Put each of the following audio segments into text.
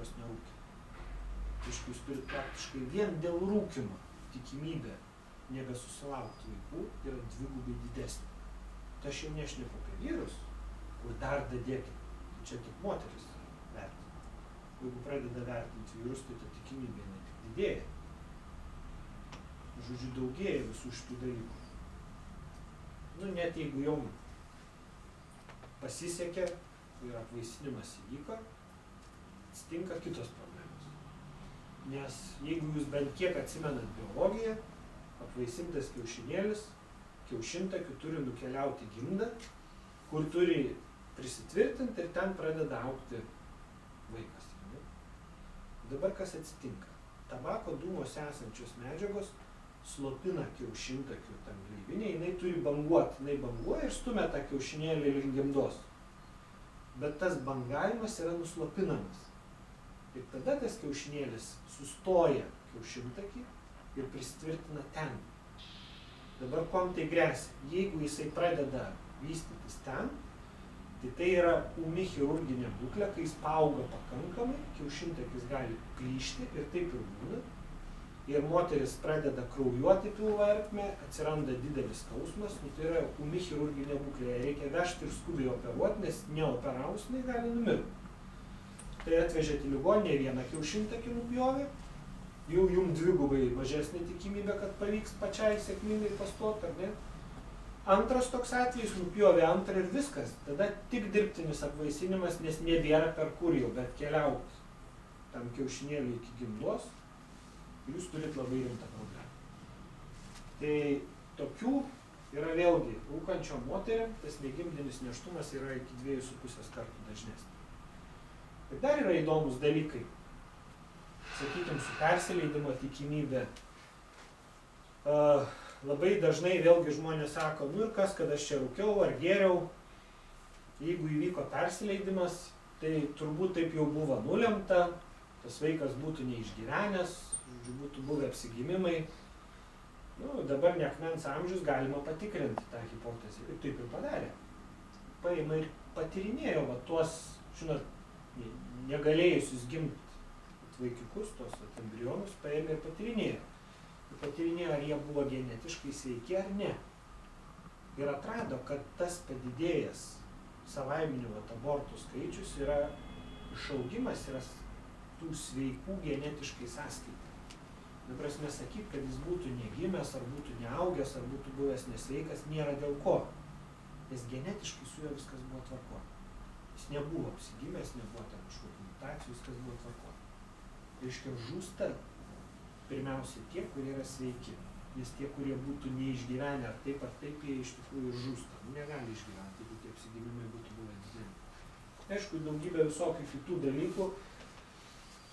kurios nerūkia. Jūs turite praktiškai vien dėl rūkimo tikimybė nebesusilaukti vaikų yra dvigubai didesnė. Tai aš jau nešneku apie vyrus, kur dar dadėkit, čia tik moteris vertina. Jeigu pradeda vertinti vyrus, tai ta tikimybė ne tik didėja. Žodžiu, daugėja visų šitų dalykų. Nu, net jeigu jau pasisekė ir apvaisinimas įvyko, atsitinka kitos problemos. Nes jeigu jūs bent kiek atsimenat biologiją, apvaisintas kiaušinėlis, kiaušintakių turi nukeliauti gimdą, kur turi prisitvirtinti ir ten pradeda augti vaikas. Dabar kas atsitinka? Tabako dūmose esančios medžiagos slopina kiaušintakių tam gleivinė, jinai turi banguoti, jinai banguoja ir stumia tą kiaušinėlį link gimdos. Bet tas bangavimas yra nuslopinamas. Ir tada tas kiaušinėlis sustoja kiaušintakį ir prisitvirtina ten. Dabar kuom tai gresia? Jeigu jisai pradeda vystytis ten, tai yra ūmi chirurginė būklė, kai jis paauga pakankamai, kiaušintakis gali plyšti ir taip ir būna. Ir moteris pradeda kraujuoti pilvo ertmę, atsiranda didelis skausmas, tai yra ūmi chirurginė būklė, reikia vežti ir skubiai operuoti, nes neoperavus jinai gali numirti. Tai atvežėte į ligoninę, vieną kiaušintakį nupjovė, jau jums dvigubai mažesnė tikimybė, kad pavyks pačiai sėkmingai pastoti, ar ne? Antras toks atvejis, nupjovė antrą ir viskas, tada tik dirbtinis apvaisinimas, nes nebėra per kur jau, bet keliauti tam kiaušinėliui iki gimdos, jūs turit labai rimtą problemą. Tai tokių yra vėlgi rūkančiom moteriam, tas negimdinis nėštumas yra iki 2,5 kartų dažnesnis. Ir dar yra įdomus dalykai, sakykime, su persileidimo tikimybė. Labai dažnai vėlgi žmonės sako, nu ir kas, kad aš čia rūkiau ar gėriau, jeigu įvyko persileidimas, tai turbūt taip jau buvo nulemta, tas vaikas būtų neišgyvenęs, būtų buvę apsigimimai. Nu, dabar ne akmens amžius, galima patikrinti tą hipotezę. Ir taip ir padarė. Paima ir patyrinėjo va tuos, žinot, negalėjusius gimti vaikiukus, tuos embrionus, paėmė ir patyrinėjo. Patyrinėjo, ar jie buvo genetiškai sveiki ar ne. Ir atrado, kad tas padidėjęs savaiminių abortų skaičius yra išaugimas, yra tų sveikų genetiškai sąskaita. Na prasme, sakyti, kad jis būtų negimęs, ar būtų neaugęs, ar būtų buvęs nesveikas, nėra dėl ko. Nes genetiškai su juo viskas buvo tvarko. Jis nebuvo apsigimęs, nebuvo ten kažkokių mutacijų, viskas buvo tvarko. Reiškia, žūsta pirmiausia tie, kurie yra sveiki. Nes tie, kurie būtų neišgyvenę, ar taip, jie iš tikrųjų žūsta. Negali išgyventi, jeigu tie apsigimimai būtų buvę dideli. Aišku, daugybė visokių kitų dalykų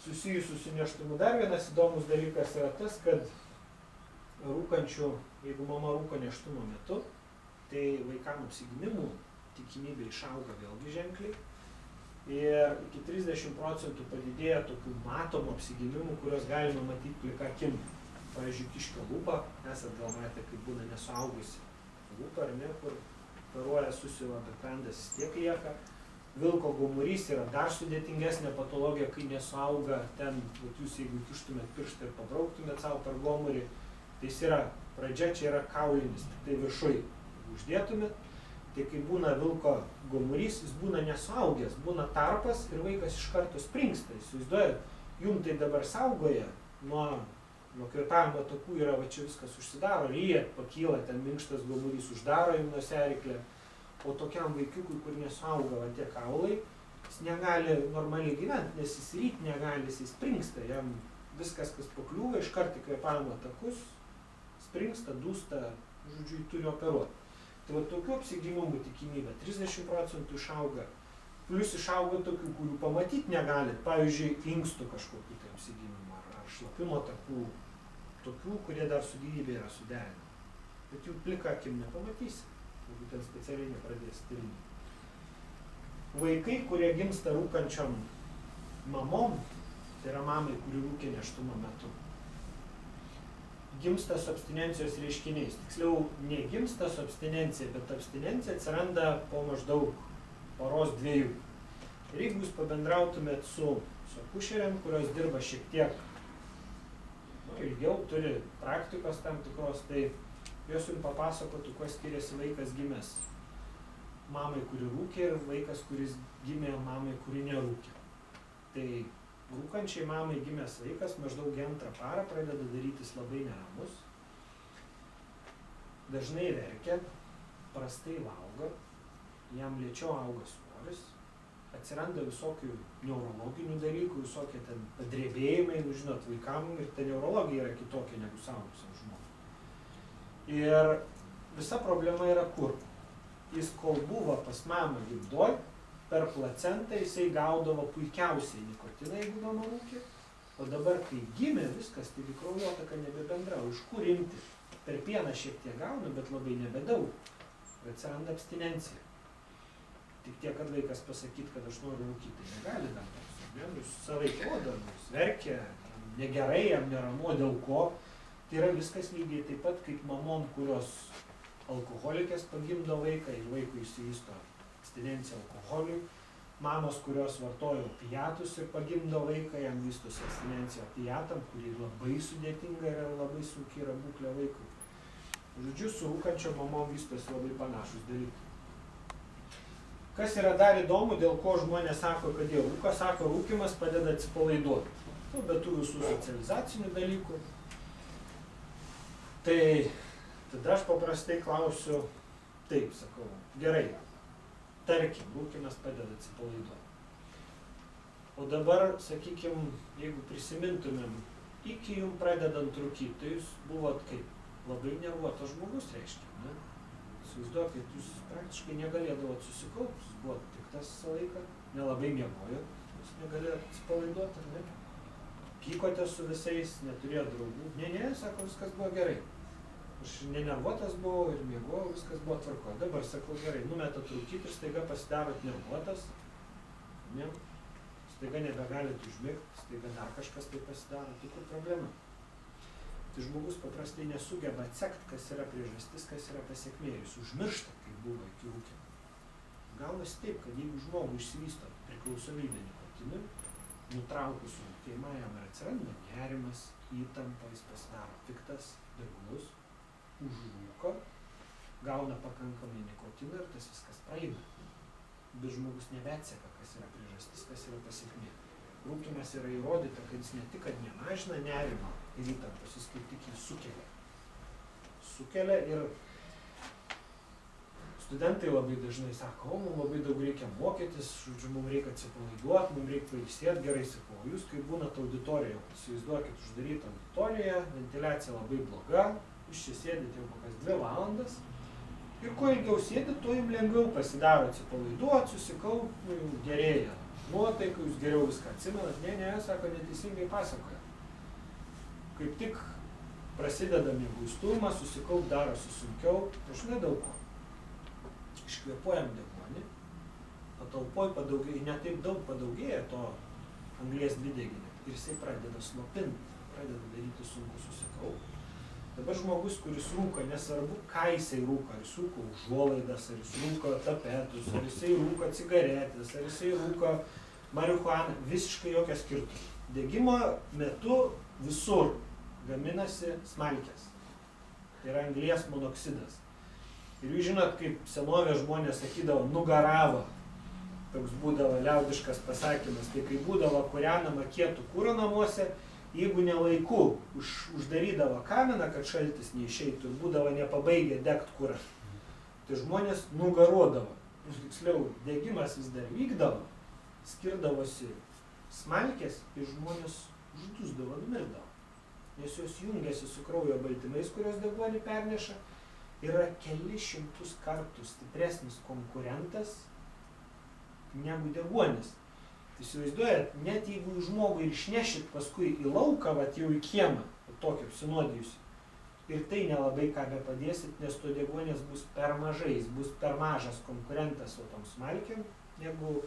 susijusių su nėštumu. Dar vienas įdomus dalykas yra tas, kad rūkančių, jeigu mama rūko nėštumo metu, tai vaikam apsigimimų tikimybė išauga vėlgi ženkliai. Ir iki 30% padidėja tokių matomų apsigimimų, kurios galima matyti plika akim. Pavyzdžiui, kiškio lūpa, esat gal matę, kaip būna nesuaugusi lūpa, ar ne, kur operuoja susilo, bet pendas vis tiek lieka. Vilko gomurys yra dar sudėtingesnė patologija, kai nesuauga ten, jūs jeigu kištumėt pirštą ir pabrauktumėt savo per gomurį, tai jis yra, pradžia čia yra kaulinis, tai viršui uždėtumėt. Tai kai būna vilko gomurys, jis būna nesuaugęs, būna tarpas ir vaikas iš karto springsta. Įsivaizduojat, jum tai dabar saugoja, nuo kvėpavimo takų yra, va čia viskas užsidaro, ryjat, pakyla, ten minkštas gomurys uždaro jum nosiaryklę, o tokiam vaikiukui, kur nesuauga va tie kaulai, jis negali normaliai gyventi, nes jis ryt negali, jis springsta, jam viskas, kas pakliūva, iš karto kvėpavimo takus, springsta, dūsta, žodžiu, turi operuoti. Tai va tokių apsigimimų tikimybė 30% išauga, plus išauga tokių, kurių pamatyti negalit, pavyzdžiui, inkstų kažkokių tai apsigimimų ar šlapimo takų, tokių, kurie dar su gyvybė yra suderinami. Bet jų plika akim nepamatysi, jeigu ten specialiai nepradės tyrinėti. Vaikai, kurie gimsta rūkančiom mamom, tai yra mamai, kuri rūkė nėštumo metu, gimsta su abstinencijos reiškiniais. Tiksliau, negimsta su abstinencija, bet abstinencija atsiranda po maždaug poros dviejų. Ir jeigu jūs pabendrautumėt su su akušerėm, kurios dirba šiek tiek ilgiau, turi praktikos tam tikros, tai jos jums papasakotų, kuo skiriasi vaikas gimęs mamai, kuri rūkė, ir vaikas, kuris gimė mamai, kuri nerūkė. Tai rūkančiai mamai gimęs vaikas maždaug 2 parą pradeda darytis labai neramus, dažnai verkia, prastai valgo, jam lėčiau auga svoris, atsiranda visokių neurologinių dalykų, visokie ten padrebėjimai, žinot, vaikam ir ta neurologija yra kitokia negu suaugusiam žmogui. Ir visa problema yra kur? Jis kol buvo pas mamą gimdoj, per placentą jisai gaudavo puikiausiai nikotiną, jeigu mama rūkė, o dabar, kai gimė viskas, tai kraujotaka nebebendra, iš kur imti? Per pieną šiek tiek gauna, bet labai nebedaug. Ir atsiranda abstinencija. Tik tiek, kad vaikas pasakyt, kad aš noriu rūkyti, negali dar toks. Jis savai rodo, jis verkia, negerai, jam neramu, dėl ko. Tai yra viskas lygiai taip pat, kaip mamom, kurios alkoholikės pagimdo vaiką ir vaikui išsivysto abstinencija alkoholiui. Mamos, kurios vartoja opiatus ir pagimdo vaiką, jam vystosi abstinencija opiatam, kuri labai sudėtinga ir labai sunkiai yra būklė vaikui. Žodžiu, su rūkančio mamom vystosi labai panašus dalykai. Kas yra dar įdomu, dėl ko žmonės sako, kad jie rūka, sako, rūkimas padeda atsipalaiduoti. Be tų visų socializacinių dalykų. Tai tada aš paprastai klausiu, taip, sakau, gerai, tarkim, rūkimas padeda atsipalaiduoti. O dabar, sakykim, jeigu prisimintumėm, iki jums pradedant rūkyti, tai jūs buvot kaip labai nervuotas žmogus, reiškia, ne? Įsivaizduokit, jūs praktiškai negalėdavot susikaupti, jūs buvot piktas visą laiką, nelabai miegojot, jūs negalėjot atsipalaiduoti, ar ne? Pykote su visais, neturėjot draugų. Ne, sako, viskas buvo gerai. Aš nenervuotas buvau ir miegojau, viskas buvo tvarko. Dabar sakau, gerai, numetat rūkyti ir staiga pasidarot nervuotas, ne? Staiga nebegalit užmigti, staiga dar kažkas tai pasidaro, tai kur problema? Tai žmogus paprastai nesugeba atsekti, kas yra priežastis, kas yra pasekmė. Jis užmiršta, kaip buvo iki rūkymo. Gaunasi taip, kad jeigu žmogui išsivysto priklausomybė nikotinui, nutraukus rūkymą jam atsiranda nerimas, įtampa, jis pasidaro piktas, dirglus, užrūko, gauna pakankamai nikotino ir tas viskas praeina. Bet žmogus nebeatseka, kas yra priežastis, kas yra pasekmė. Rūkymas yra įrodyta, kad jis ne tik, kad nemažina nerimą ir įtampos, jis kaip tik jį sukelia. Sukelia ir studentai labai dažnai sako, mums labai daug reikia mokytis, žodžiu, mums reikia atsipalaiduoti, mums reikia pailsėti, gerai sakau, jūs kai būnat auditorijoje, įsivaizduokit uždarytą auditoriją, ventiliacija labai bloga, jūs čia sėdite jau kokias 2 valandas ir kuo ilgiau sėdit, tuo jums lengviau pasidaro atsipalaiduoti, susikaupti, gerėja nuotaika, jūs geriau viską atsimenat, ne, sako, neteisingai pasakoja. Kaip tik prasideda mieguistumas, susikaupt darosi sunkiau, aš nedėl ko. Iškvėpuojam deguonį, patalpoj padaugėja, ne taip daug padaugėja to anglies dvideginio ir jisai pradeda slopinti, pradeda daryti sunku susikaupt. Dabar žmogus, kuris rūko, nesvarbu, ką jisai rūko, ar jis rūko užuolaidas, ar jis rūko tapetus, ar jisai rūko cigaretės, ar jisai rūko marihuaną, visiškai jokio skirtumo. Degimo metu visur gaminasi smalkės. Tai yra anglies monoksidas. Ir jūs žinot, kaip senovės žmonės sakydavo, nugaravo. Toks būdavo liaudiškas pasakymas. Tai kai būdavo kūrenama kietų kuro namuose, jeigu ne laiku uždarydavo kaminą, kad šaltis neišeitų ir būdavo nepabaigę degt kurą, tai žmonės nugaruodavo. Tiksliau, degimas vis dar vykdavo, skirdavosi smalkės ir žmonės uždusdavo, numirdavo. Nes jos jungiasi su kraujo baltymais, kurios deguonį perneša, yra kelis šimtus kartų stipresnis konkurentas negu deguonis. Įsivaizduojat, net jeigu žmogų ir išnešit paskui į lauką, vat jau į kiemą, tokį apsinuodijusi, ir tai nelabai ką be padėsit, nes to deguonės bus per mažai, jis bus per mažas konkurentas su tom smalkėm, negu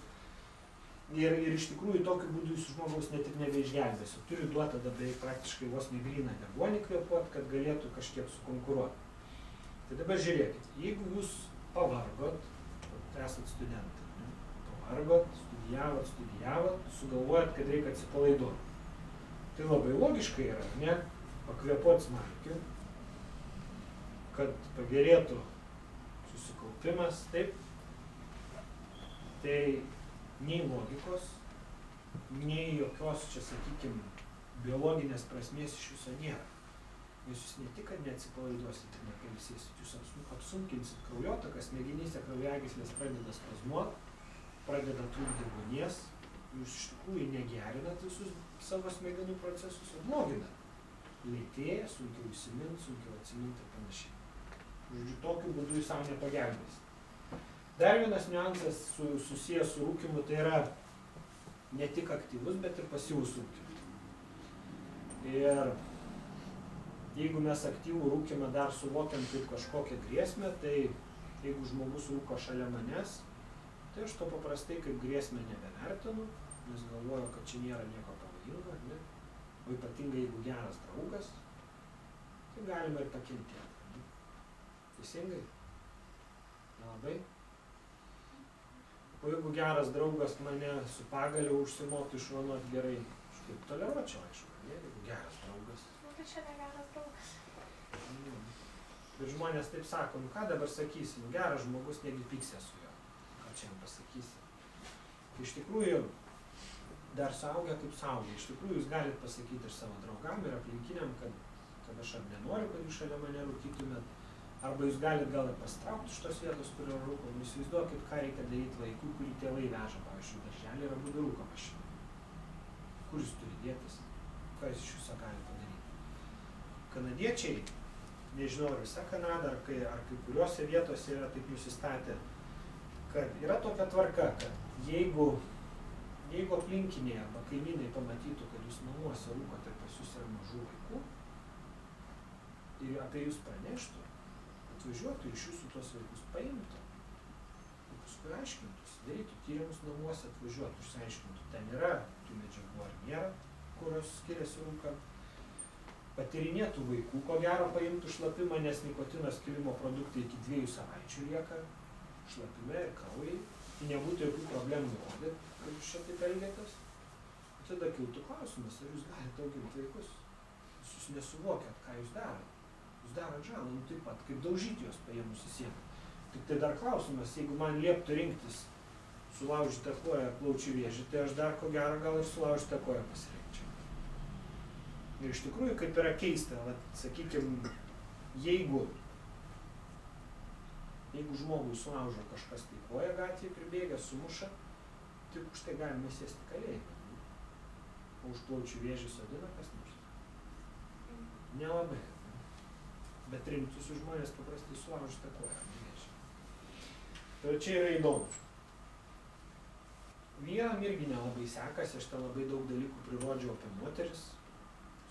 ir iš tikrųjų tokiu būdu jūs žmogaus net ir nebeišgelbėsiu. Turi duoti tada beveik praktiškai vos negryną deguonį kvėpuot, kad galėtų kažkiek sukonkuruoti. Tai dabar žiūrėkit, jeigu jūs pavargot, esat studentai, vargot, studijavot, sugalvojat, kad reikia atsipalaiduoti. Tai labai logiškai yra, ne? Pakvėpuot smarkiu, kad pagerėtų susikaupimas, taip. Tai nei logikos, nei jokios, čia sakykim, biologinės prasmės iš viso nėra. Nes jūs ne tik, kad neatsipalaiduosit ir nepailsėsit, jūs apsunkinsit kraujotaką, smegenyse kraujagyslės pradeda spazmuot, pradeda trūkt deguonies, jūs iš tikrųjų negerinat visus savo smegenų procesus, o bloginat. Lėtėja, sunkiau įsimint, sunkiau atsimint ir panašiai. Žodžiu, tokiu būdu jūs savo nepagelbės. Dar vienas niuansas susijęs su rūkymu, tai yra ne tik aktyvus, bet ir pasyvus rūkymas. Ir jeigu mes aktyvų rūkymą dar suvokiam kaip kažkokią grėsmę, tai jeigu žmogus rūko šalia manęs, tai aš to paprastai kaip grėsmę nebevertinu, nes galvoju, kad čia nėra nieko pavojingo, ne? O ypatingai jeigu geras draugas, tai galima ir pakentėti. Ne? Teisingai? Nelabai? O jeigu geras draugas mane su pagaliu užsimotų išvanuot gerai, aš kaip toleruočiau, aišku, ne? Jeigu geras draugas. Tai čia ne geras draugas. Bet žmonės taip sako, nu ką dabar sakysi, nu geras žmogus, negi pyksė su juo. Ką čia jam pasakysi? Iš tikrųjų, dar suaugę kaip suaugę. Iš tikrųjų, jūs galite pasakyti ir savo draugam, ir aplinkiniam, kad aš ar nenoriu, kad jūs šalia mane rūkytumėt. Arba jūs galite gal ir pasitraukti iš tos vietos, kur yra rūkoma. Įsivaizduokit, ką reikia daryti vaikui, kurį tėvai veža, pavyzdžiui, darželį ir abudu rūko mašiną. Kur jūs turi dėtis? Ką jūs iš viso gali padaryti? Kanadiečiai, nežinau, ar visa Kanada, ar kai kuriuose vietose yra taip nusistatę, kad yra tokia tvarka, kad jeigu aplinkiniai arba kaimynai pamatytų, kad jūs namuose rūkote ir pas jūs yra mažų vaikų ir apie jūs praneštų, atvažiuotų iš jūsų tuos vaikus paimtų ir paskui aiškintųsi, darytų tyrimus namuose, atvažiuotų, išsiaiškintų, ten yra tų medžiagų ar nėra, kurios skiriasi rūkant, patyrinėtų vaikų, ko gero paimtų šlapimą, nes nikotino skilimo produktai iki 2 savaičių lieka šlapime ir kraujai, tai nebūtų jokių problemų įrodyti, kad jūs čia taip elgiatės. Tada kiltų klausimas, ar jūs galite auginti vaikus. Jūs nesuvokiat, ką jūs darot. Jūs darot žalą, nu taip pat, kaip daužyti juos paėmus į sieną. Tik tai dar klausimas, jeigu man lieptų rinktis sulaužytą koją ar plaučių vėžį, tai aš dar ko gero gal ir sulaužytą koją pasirinkčiau. Ir iš tikrųjų, kaip yra keista, sakykime, jeigu žmogui sulaužo kažkas tai koją gatvėje pribėgę, sumuša, tik už tai galima sėsti kalėjimą. O už plaučių vėžį sodina kas nors? Nelabai. Bet rimtusių žmonės paprastai sulaužytą koją vėžį. Tai čia yra įdomu. Vyram irgi nelabai sekasi, aš ten labai daug dalykų prirodžiau apie moteris,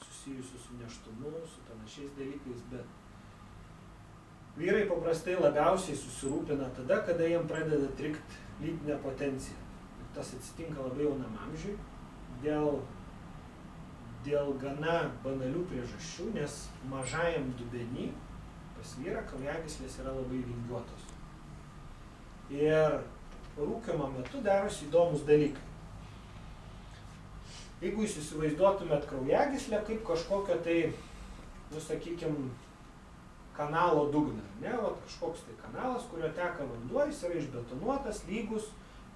susijusių su nėštumu, su panašiais dalykais, bet vyrai paprastai labiausiai susirūpina tada, kada jiem pradeda trikt lytinę potenciją. Ir tas atsitinka labai jaunam amžiui dėl gana banalių priežasčių, nes mažajam dubenį pas vyrą kraujagyslės yra labai vingiuotos. Ir rūkymo metu darosi įdomus dalykai. Jeigu jūs įsivaizduotumėt kraujagyslę kaip kažkokio tai, nu sakykim, kanalo dugną, ne, o kažkoks tai kanalas, kurio teka vanduo, jis yra išbetonuotas, lygus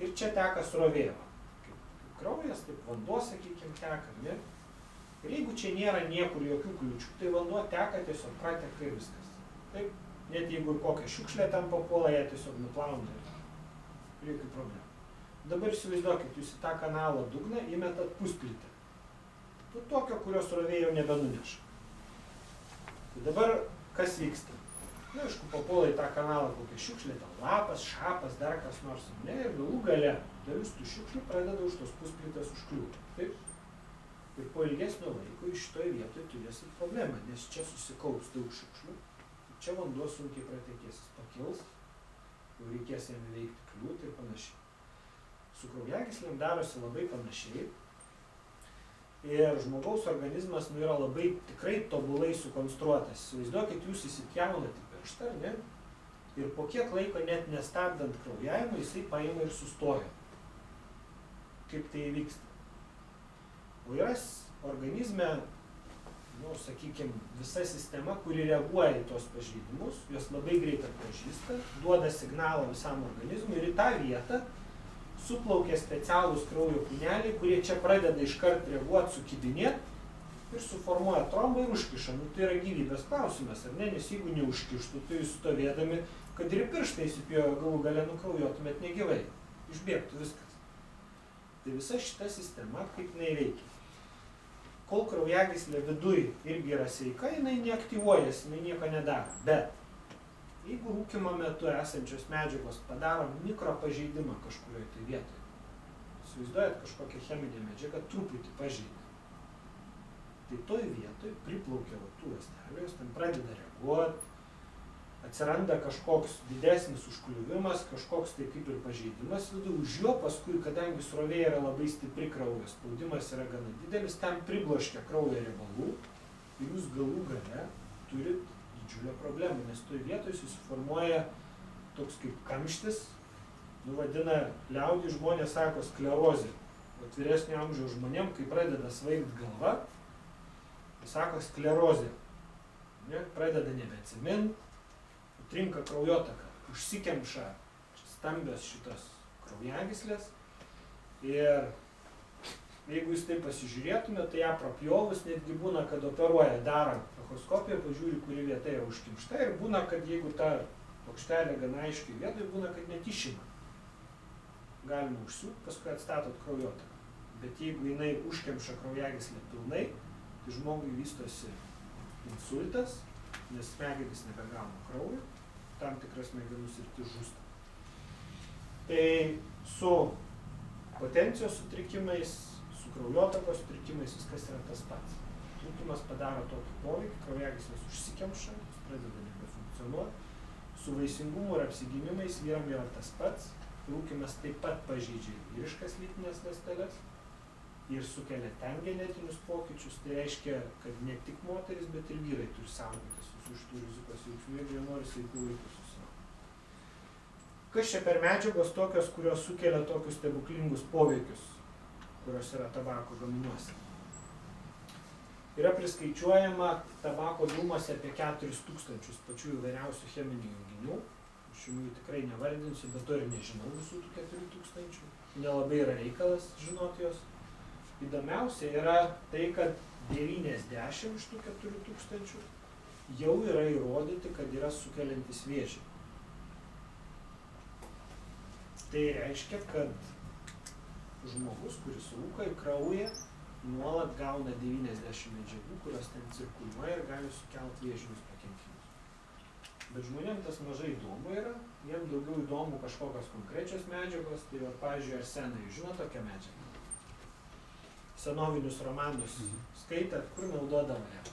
ir čia teka srovė. Kaip kraujas, taip vanduo, sakykim, teka, ne. Ir jeigu čia nėra niekur jokių kliūčių, tai vanduo teka tiesiog prateka ir viskas. Taip, net jeigu ir kokią šiukšlę ten papuola, ją tiesiog nuplauna ir jokių problemų. Dabar įsivaizduokit, jūs į tą kanalo dugną įmetat pusplytę. Nu, tokio, kurios srovė jau nebenuneša. Tai dabar kas vyksta? Na, aišku, papuola į tą kanalą kokią šiukšlę, ten lapas, šapas, dar kas nors, ne, ir galų gale dalis tų šiukšlių pradeda už tos pusplytės užkliūti. Taip? Ir po ilgesnio laiko iš šitoje vietoje turėsit problemą, nes čia susikaups daug šiukšlių, čia vanduo sunkiai pratekės, jis pakils, jau reikės jam veikti kliūtį ir panašiai. Su kraujagyslėm darosi labai panašiai ir žmogaus organizmas yra labai tikrai tobulai sukonstruotas. Įsivaizduokit, jūs įsipjaunat į pirštą, ar ne? Ir po kiek laiko net nestabdant kraujavimą, jisai paima ir sustoja. kaip tai įvyksta. O yra organizme, nu, sakykime, visa sistema, kuri reaguoja į tos pažeidimus, jos labai greit atpažįsta, duoda signalą visam organizmui ir į tą vietą suplaukia specialūs kraujo kūneliai, kurie čia pradeda iškart reaguoti, sukibinėti ir suformuoja trombą ir užkiša. Nu, tai yra gyvybės klausimas, ar ne? Nes jeigu neužkištų, tai jūs stovėdami, kad ir pirštai įsipjojo galų gale nukraujotumėt negyvai. Išbėgtų viskas. Tai visa šita sistema, kaip jinai veikia. Kol kraujagyslė viduj irgi yra sveika, jinai neaktyvuojasi, jinai nieko nedaro. Bet jeigu rūkymo metu esančios medžiagos padaro mikropažeidimą kažkurioje tai vietoje, įsivaizduojat, kažkokią cheminę medžiagą truputį pažeidė, tai toj vietoj priplaukia tų ląstelių, jos ten pradeda reaguoti, atsiranda kažkoks didesnis užkliuvimas, kažkoks tai kaip ir pažeidimas vidų, už jo paskui, kadangi srovė yra labai stipri kraujo, spaudimas yra gana didelis, ten pribloškia kraujo riebalų ir jūs galų gale turit didžiulę problemą, nes toj vietoj susiformuoja toks kaip kamštis, vadina liaudį žmonės sako sklerozė. Vat vyresnio amžiaus žmonėm, kai pradeda svaigt galva, sako sklerozė. Pradeda nebeatsimint, trinka kraujotaka, užsikemša stambios šitos kraujagyslės ir jeigu jūs taip pasižiūrėtume, tai ją prapjovus netgi būna, kad operuoja, daro echoskopiją, pažiūri, kuri vieta yra užkimšta ir būna, kad jeigu ta plokštelė gana aiškiai vietoj, būna, kad net išima. Galima užsiūt, paskui atstatot kraujotaką. Bet jeigu jinai užkemša kraujagyslę pilnai, tai žmogui vystosi insultas, nes smegenys nebegauna kraujo, tam tikras smegenų sritis žūsta. Tai su potencijos sutrikimais, su kraujotakos sutrikimais viskas yra tas pats. Trūkumas padaro tokį poveikį, kraujagyslės užsikemša, jis pradeda nebefunkcionuoti. Su vaisingumu ir apsigimimais vyram yra tas pats. Rūkymas taip pat pažeidžia vyriškas lytines ląsteles ir sukelia ten genetinius pokyčius. Tai reiškia, kad ne tik moteris, bet ir vyrai turi saugotis visų šitų rizikos veiksnių ir jie nori sveikų vaikų susilaukti. Kas čia per medžiagos tokios, kurios sukelia tokius stebuklingus poveikius, kurios yra tabako gaminiuose? Yra priskaičiuojama tabako dūmuose apie 4000 pačių įvairiausių cheminių junginių. Aš jų tikrai nevardinsiu, bet to ir nežinau visų tų 4000. Nelabai yra reikalas žinoti jos. Įdomiausia yra tai, kad 90 iš tų 4000 jau yra įrodyti, kad yra sukeliantis vėžį. Tai reiškia, kad žmogus, kuris rūko į kraują, nuolat gauna 90 medžiagų, kurios ten cirkuliuoja ir gali sukelti vėžinius pakenkimus. Bet žmonėms tas mažai įdomu yra, jiems daugiau įdomu kažkokios konkrečios medžiagos, tai va, pavyzdžiui, arsenai, žino tokią medžiagą? Senovinius romanus skaitėt, kur naudodavo ją.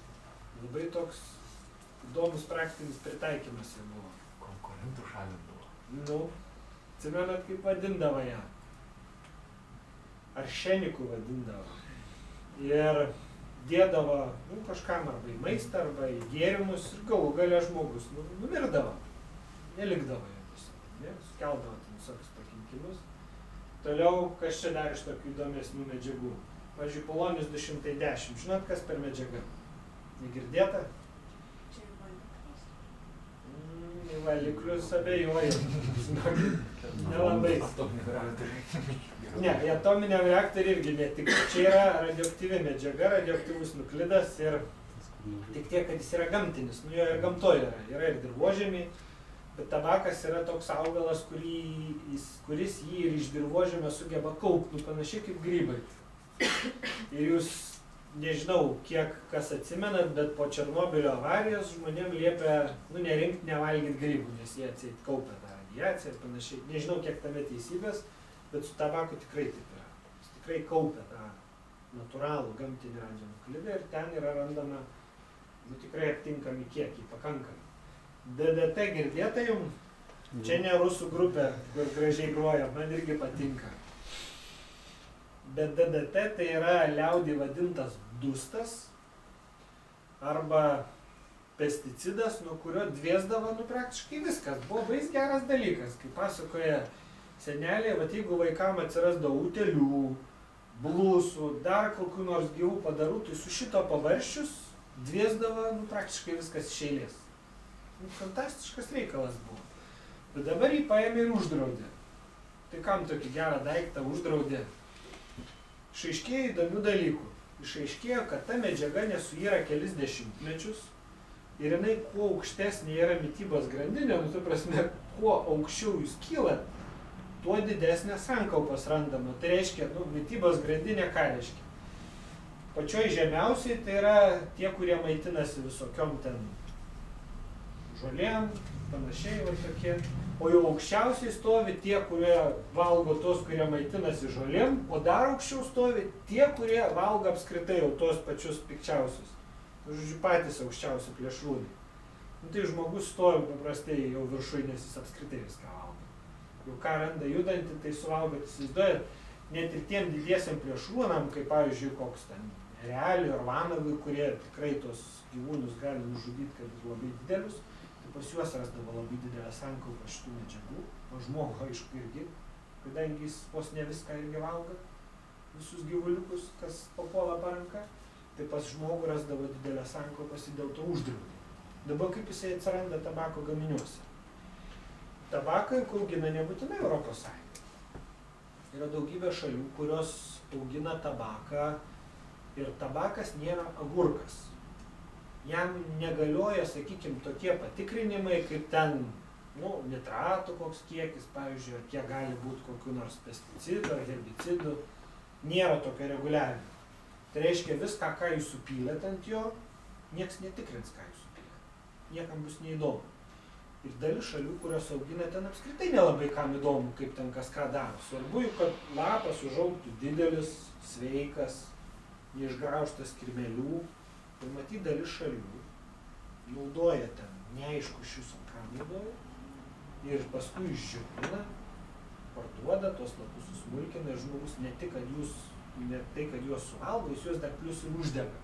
Labai toks įdomus praktinis pritaikymas jau buvo. Konkurentų šalindavo. Nu, atsimenat, kaip vadindavo ją. Aršeniku vadindavo. Ir dėdavo kažkam arba į maistą, arba į gėrimus ir galų gale žmogus numirdavo. Nelikdavo jo tiesiog, ne? Sukeldavo ten visokius pakenkimus. Toliau, kas čia dar iš tokių įdomesnių medžiagų? Pavyzdžiui, polonius 210. Žinot, kas per medžiaga? Negirdėta? Čia ir valiklius. Į valiklius abejoju. Nelabai. Ne, į atominiam reaktoriui irgi netik. Čia yra radioaktyvi medžiaga, radioaktyvus nuklidas ir tik tiek, kad jis yra gamtinis. Nu, jo ir gamtoje yra. Yra ir dirvožemiai, bet tabakas yra toks augalas, kuris jį ir iš dirvožemio sugeba kaupti, panašiai kaip grybai. Ir jūs, nežinau, kiek kas atsimenat, bet po Černobylio avarijos žmonėm liepia, nerinkti, nevalgyti grybų, nes jie atseit kaupia tą radiaciją ir panašiai. Nežinau, kiek tame teisybės, bet su tabaku tikrai taip yra. Jis tikrai kaupia tą natūralų gamtinį radionuklidą ir ten yra randama, tikrai aptinkami kiekiai, pakankami. DDT girdėta jums? Čia ne rusų grupė, kur gražiai groja, man irgi patinka. Bet DDT tai yra liaudį vadintas dustas arba pesticidas, nuo kurio dviesdavo praktiškai viskas. Buvo bais geras dalykas, kaip pasakoja seneliai, jeigu vaikam atsirasdavo utėlių, blusų, dar kokių nors gyvų padarų, tai su šito pabarščius dviesdavo, praktiškai viskas iš eilės. Fantastiškas reikalas buvo. Bet dabar jį paėmė ir uždraudė. Tai kam tokį gerą daiktą uždraudė? Išaiškėjo įdomių dalykų. Išaiškėjo, kad ta medžiaga nesuyra kelis dešimtmečius ir jinai kuo aukštesnė yra mitybos grandinė, ta prasme, kuo aukščiau jūs kylat, tuo didesnė sankaupas randama. Tai reiškia, mitybos grandinė ką reiškia? Pačioj žemiausiai tai yra tie, kurie maitinasi visokiom ten žolėm, panašiai, va tokie. O jau aukščiausiai stovi tie, kurie valgo tos, kurie maitinasi žolėm, o dar aukščiau stovi tie, kurie valgo apskritai jau tos pačius pikčiausius. Žodžiu, patys aukščiausi plėšrūnai. Tai žmogus stovi paprastai jau viršui, nes jis apskritai viską valgo. Jau ką randa judantį, tai suvalgo, įsivaizduojat, net ir tiem didiesiam plėšrūnam, kaip pavyzdžiui, koks ten erelių ar vanagui, kurie tikrai tos gyvūnus gali nužudyti, kad ir labai didelius, tai pas juos rasdavo labai didelę sankaupą šitų medžiagų, o žmogų, aišku, irgi, kadangi jis vos ne viską irgi valgo, visus gyvuliukus, kas papuola po ranka, tai pas žmogų rasdavo didelę sankaupas ir dėl to uždraudė. Dabar kaip jisai atsiranda tabako gaminiuose? Tabaką augina nebūtinai Europos Sąjunga. Yra daugybė šalių, kurios augina tabaką ir tabakas nėra agurkas. Jam negalioja, sakykime, tokie patikrinimai, kaip ten nitratų koks kiekis, pavyzdžiui, ar kiek gali būti kokių nors pesticidų ar herbicidų. Nėra tokio reguliavimo. Tai reiškia, viską, ką jūs supylėt ant jo, nieks netikrins, ką jūs supylėt. Niekam bus neįdomu. Ir dalis šalių, kurios augina, ten apskritai nelabai kam įdomu, kaip ten kas ką daro. Svarbu, kad lapas užaugtų didelis, sveikas, neišgraužtas kirmelių. Ir matyt, dalis šalių naudoja ten neaišku iš viso, ką naudoja. Ir paskui išdžiovina, parduoda, tos lapus susmulkina ir žmogus ne tik, kad juos suvalgo, jis juos dar plius ir uždega.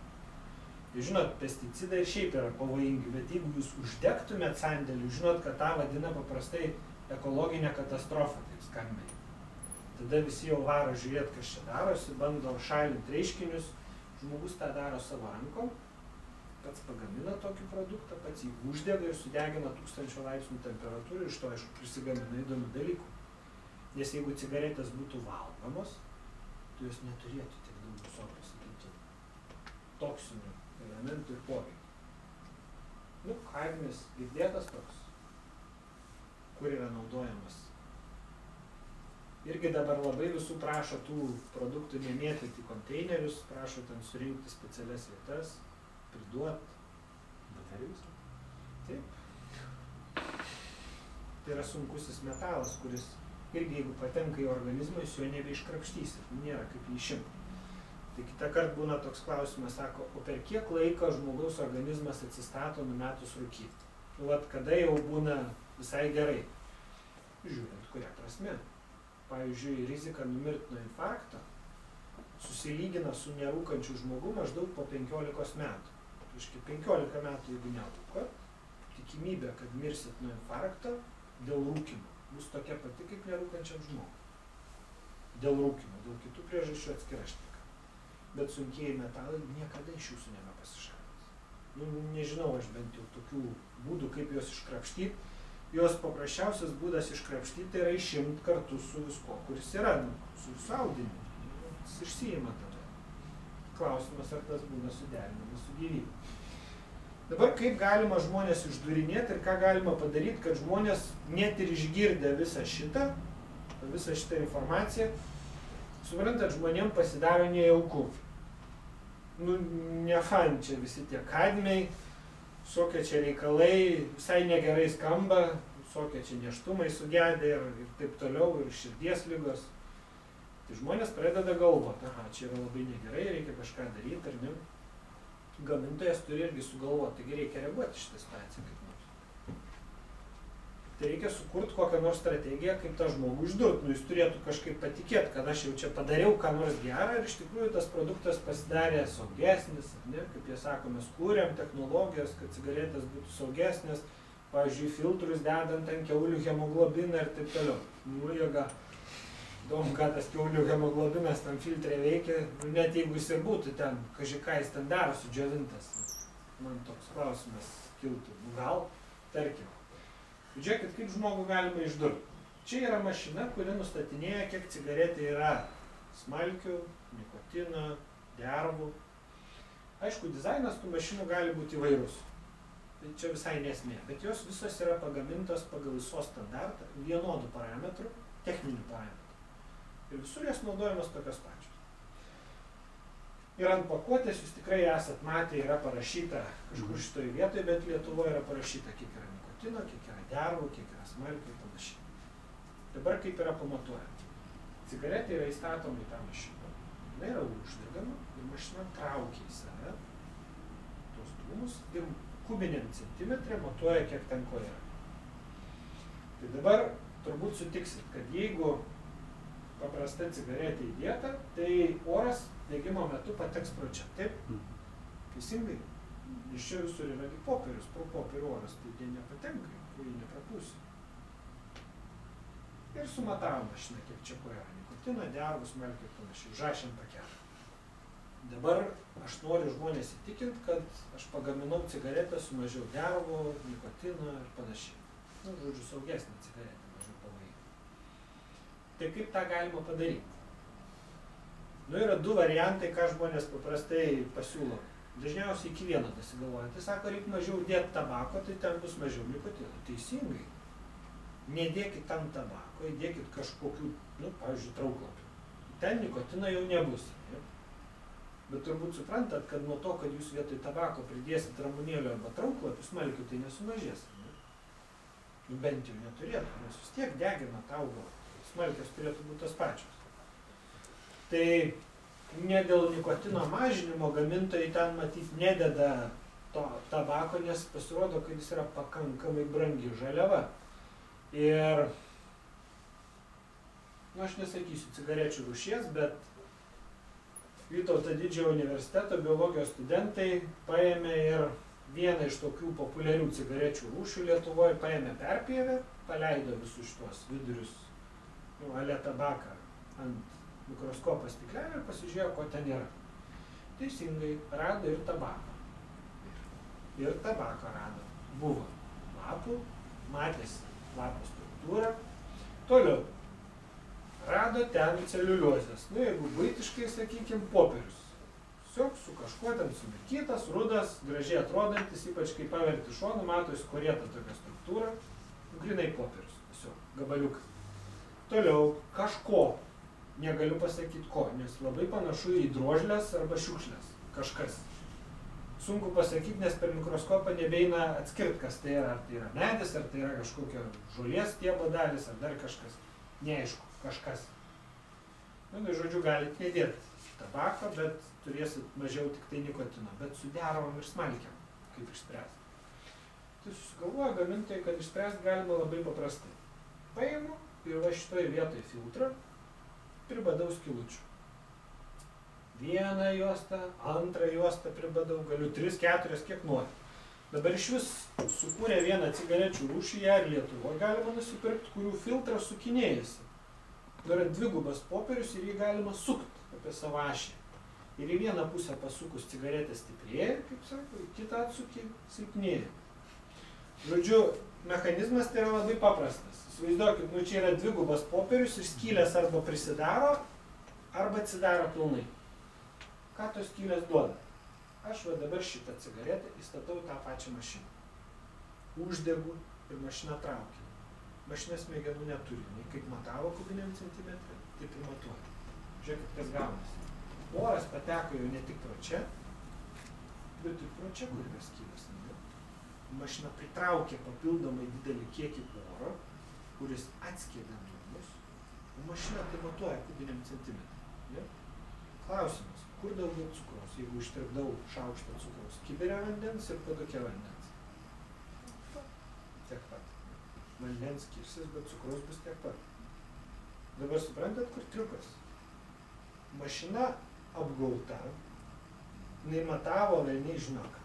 Tai žinot, pesticidai šiaip yra pavojingi, bet jeigu jūs uždegtumėt sandėlį, žinot, kad tą vadina paprastai ekologinė katastrofa, taip skambiai. Tada visi jau varo žiūrėt, kas čia darosi, bando šalinti reiškinius, žmogus tą daro savo rankom, pats pagamina tokį produktą, pats jį uždega ir sudegina 1000 laipsnių temperatūrą ir iš to, aišku, prisigamina įdomių dalykų. Nes jeigu cigaretės būtų valgomos, tai jos neturėtų tiek daug visokios, sakyti, toksinių elementų ir poveikių. Kadmis girdėtas toks, kur yra naudojamas. Irgi dabar labai visų prašo tų produktų nemėtyti konteinerius, prašo ten surinkti specialias vietas, priduot. Baterijus? Taip. Tai yra sunkusis metalas, kuris irgi jeigu patenka į organizmą, jūs jo nebeiškrapštysit, nėra kaip jį išimti. Tai kitą kartą būna toks klausimas, sako, o per kiek laiko žmogaus organizmas atsistato numetus rūkyti? Vat kada jau būna visai gerai? Žiūrint, kuria prasme. Pavyzdžiui, rizika numirti nuo infarkto susilygina su nerūkančiu žmogu maždaug po 15 metų. Reiškia, 15 metų, jeigu nerūkot, tikimybė, kad mirsit nuo infarkto dėl rūkymo bus tokia pati, kaip nerūkančiam žmogui. Dėl rūkymo, dėl kitų priežasčių atskira šneka. Bet sunkieji metalai niekada iš jūsų nebepasišalins. Nežinau, aš bent jau tokių būdų, kaip juos iškrapštyti. Jos paprasčiausias būdas iškrapštyti yra išimti kartu su visko, kuris yra, su visu audiniu. Jis išsiima tada. Klausimas, ar tas būna suderinamas su gyvybe. Dabar kaip galima žmonės išdurinėti ir ką galima padaryti, kad žmonės net ir išgirdę visą šitą informaciją, suprantat, žmonėm pasidaro nejauku. Ne fan čia visi tie kadmiai, visokie čia reikalai, visai negerai skamba, visokie čia nėštumai sugedė ir taip toliau, ir širdies ligos. Tai žmonės pradeda galvoti, aha, čia yra labai negerai, reikia kažką daryti, ar ne? Gamintojas turi irgi sugalvoti, taigi reikia reaguoti šitą situaciją kaip nors. Tai reikia sukurti kokią nors strategiją, kaip tą žmogų išdurt. Jis turėtų kažkaip patikėti, kad aš jau čia padariau ką nors gerą ir iš tikrųjų tas produktas pasidarė saugesnis, ne? Kaip jie sako, mes kūrėm technologijas, kad cigaretės būtų saugesnės, pavyzdžiui, filtrus dedant ant kiaulių hemoglobiną ir taip toliau. Jėga. Įdomu, ką tas kiaulių hemoglobinas tam filtre veikia, net jeigu jis ir būtų ten, ką jis ten daro sudžiovintas. Man toks klausimas kiltų. Gal, tarkim. Žiūrėkit, kaip žmogų galima išdurti. Čia yra mašina, kuri nustatinėja, kiek cigaretė yra smalkių, nikotino, dervų. Aišku, dizainas tų mašinų gali būti įvairus. Tai čia visai nesmė. Bet jos visos yra pagamintos pagal ISO standartą, vienodų parametrų, techninių parametrų. Ir visur jos naudojamos tokios pačios. Ir ant pakuotės jūs tikrai esat matę, yra parašyta kažkur šitoj vietoje, bet Lietuvoje yra parašyta, kiek yra nikotino, kiek yra dervų, kiek yra smalkių ir panašiai. Dabar kaip yra pamatuojama. Cigaretė yra įstatoma į tą mašiną. Jis yra uždegama ir mašina traukia į save tos dūmus ir kubiniam centimetre matuoja, kiek ten ko yra. Tai dabar turbūt sutiksit, kad jeigu paprasta cigaretė įdėta, tai oras degimo metu pateks pro čia. Taip? Teisingai? Iš čia visur yra popierius, pro popierių oras, tai jie nepatenka, pro jį neprapūsi. Ir sumatavo mašiną, kiek čia ko yra. Nikotino, dervų, smalkių ir panašiai. Užrašėm pakelį. Dabar aš noriu žmonės įtikinti, kad aš pagaminau cigaretę su mažiau dervų, nikotino ir panašiai. Nu, žodžiu, saugesnė cigaretė, mažiau pavojinga. Tai kaip tą galima padaryti? Nu, yra du variantai, ką žmonės paprastai pasiūlo. Dažniausiai iki vieno dasigalvoja. Tai sako, reikia mažiau dėti tabako, tai ten bus mažiau nikotino. Teisingai. Nedėkit tam tabako, įdėkit kažkokių, nu, pavyzdžiui, trauklapių. Ten nikotino jau nebus. Ne? Bet turbūt suprantat, kad nuo to, kad jūs vietoj tabako pridėsit ramunėlio arba trauklapių, smalkių, tai nesumažės. Ne? Nu, bent jau neturėtų, nes vis tiek degina tą augalą. Smalkės turėtų būti tos pačios. Tai ne dėl nikotino mažinimo gamintojai ten matyti nededa to tabako, nes pasirodo, kad jis yra pakankamai brangi žaliava. Ir, nu aš nesakysiu cigarečių rūšies, bet Vytauto Didžiojo universiteto biologijos studentai paėmė ir vieną iš tokių populiarių cigarečių rūšių Lietuvoje, paėmė perpjėvę, paleido visus šitos vidurius, nu, ale tabaką ant mikroskopo stiklelio ir pasižiūrėjo, ko ten yra. Teisingai, rado ir tabaką. Ir tabaką rado. Buvo lapų, matėsi lapų struktūrą. Toliau. Rado ten celiuliozės. Nu, jeigu buitiškai, sakykim, popierius. Tiesiog su kažkuo ten sumirkytas, rudas, gražiai atrodantis, ypač kai paverti šonu, matosi korieta tokia struktūra. Grynai popierius. Tiesiog gabaliukai. Toliau, kažko, negaliu pasakyti ko, nes labai panašu į drožlės arba šiukšlės, kažkas. Sunku pasakyti, nes per mikroskopą nebeina atskirti, kas tai yra, ar tai yra medis, ar tai yra kažkokia žolės stiebo dalis, ar dar kažkas. Neaišku, kažkas. Nu, tai žodžiu, galite nedėti tabako, bet turėsit mažiau tik tai nikotino, bet su dervom ir smalkiam, kaip išspręsti. Tai susigalvoja gamintojai, kad išspręsti galima labai paprastai. Paimu ir va šitoj vietoj filtrą pribadau skilučių. Vieną juostą, antrą juostą pribadau, galiu 3, 4, kiek nori. Dabar iš vis sukūrė vieną cigarečių rūšį, ją ir Lietuvoje galima nusipirkti, kurių filtras sukinėjasi. Tai yra dvigubas popierius ir jį galima sukti apie savo ašį. Ir į vieną pusę pasukus cigaretė stiprėja, kaip sako, į kitą atsukį silpnėja. Žodžiu, mechanizmas tai yra labai paprastas. Įsivaizduokit, nu čia yra dvigubas popierius ir skylės arba prisidaro, arba atsidaro pilnai. Ką tos skylės duoda? Aš va dabar šitą cigaretę įstatau tą pačią mašiną. Uždegu ir mašina traukia. Mašina smegenų neturi, nei kaip matavo kubiniam centimetrą, taip ir matuoja. Žiūrėkit, kas gaunasi. Oras pateko jau ne tik pro čia, bet ir pro čia, kur yra skylės. Mašina pritraukia papildomai didelį kiekį oro, kuris atskiria dūmus, o mašina tai matuoja kubiniam centimetrą. Ja? Klausimas, kur daugiau cukraus, jeigu ištirpdau šaukštą cukraus, kibire vandens ir paduke vandens? Tiek pat. Vandens skirsis, bet cukraus bus tiek pat. Dabar suprantat, kur triukas? Mašina apgauta, jinai matavo, velniai žino ką.